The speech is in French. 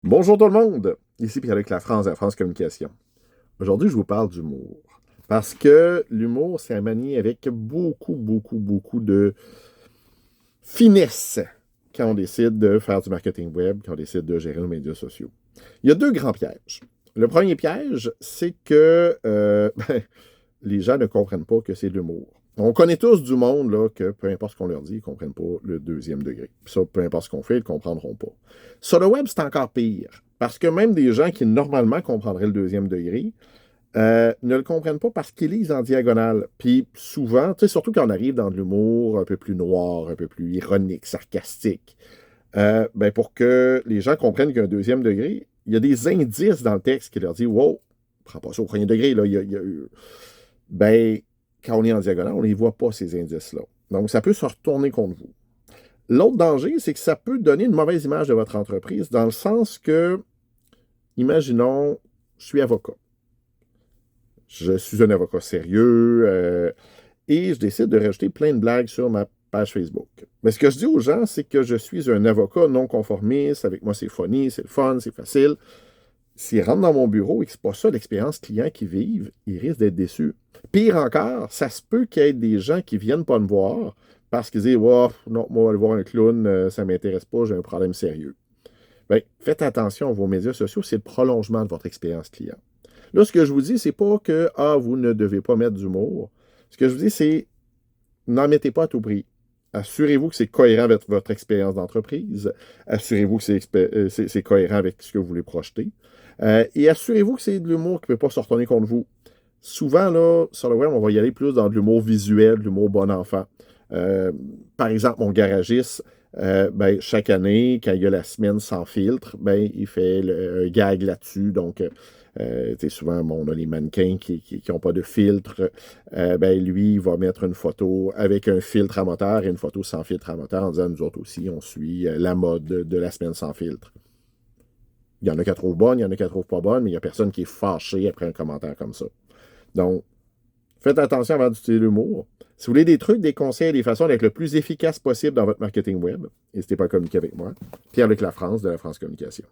Bonjour tout le monde! Ici Pierre-Luc Lafrance de la France Communication. Aujourd'hui, je vous parle d'humour. Parce que l'humour, c'est à manier avec beaucoup de finesse quand on décide de faire du marketing web, quand on décide de gérer nos médias sociaux. Il y a deux grands pièges. Le premier piège, c'est que les gens ne comprennent pas que c'est de l'humour. On connaît tous du monde là, que peu importe ce qu'on leur dit, ils ne comprennent pas le deuxième degré. Puis ça, peu importe ce qu'on fait, ils ne comprendront pas. Sur le web, c'est encore pire. Parce que même des gens qui normalement comprendraient le deuxième degré ne le comprennent pas parce qu'ils lisent en diagonale. Puis souvent, surtout quand on arrive dans de l'humour un peu plus noir, un peu plus ironique, sarcastique, pour que les gens comprennent qu'il y a un deuxième degré, il y a des indices dans le texte qui leur disent wow, prends pas ça au premier degré, là, quand on est en diagonale, on ne les voit pas, ces indices-là. Donc, ça peut se retourner contre vous. L'autre danger, c'est que ça peut donner une mauvaise image de votre entreprise, dans le sens que, imaginons, je suis avocat. Je suis un avocat sérieux et je décide de rajouter plein de blagues sur ma page Facebook. Mais ce que je dis aux gens, c'est que je suis un avocat non conformiste, avec moi c'est funny, c'est le fun, c'est facile. S'ils rentrent dans mon bureau et que ce n'est pas ça l'expérience client qu'ils vivent, ils risquent d'être déçus. Pire encore, ça se peut qu'il y ait des gens qui ne viennent pas me voir parce qu'ils disent oh, non, moi, on va aller voir un clown, ça ne m'intéresse pas, j'ai un problème sérieux. Bien, faites attention, vos médias sociaux, c'est le prolongement de votre expérience client. Là, ce que je vous dis, c'est pas que vous ne devez pas mettre d'humour. Ce que je vous dis, c'est n'en mettez pas à tout prix. Assurez-vous que c'est cohérent avec votre expérience d'entreprise. Assurez-vous que c'est cohérent avec ce que vous voulez projeter. Et assurez-vous que c'est de l'humour qui ne peut pas se retourner contre vous. Souvent, là, sur le web, on va y aller plus dans de l'humour visuel, de l'humour bon enfant. Par exemple, mon garagiste, chaque année, quand il y a la semaine sans filtre, il fait un gag là-dessus. Donc, souvent, on a les mannequins qui n'ont pas de filtre. Lui, il va mettre une photo avec un filtre à moteur et une photo sans filtre à moteur en disant, nous autres aussi, on suit la mode de la semaine sans filtre. Il y en a qui la trouvent bonne, il y en a qui la trouvent pas bonne, mais il n'y a personne qui est fâché après un commentaire comme ça. Donc, faites attention avant d'utiliser l'humour. Si vous voulez des trucs, des conseils, des façons d'être le plus efficace possible dans votre marketing web, n'hésitez pas à communiquer avec moi. Pierre-Luc Lafrance de la France Communication.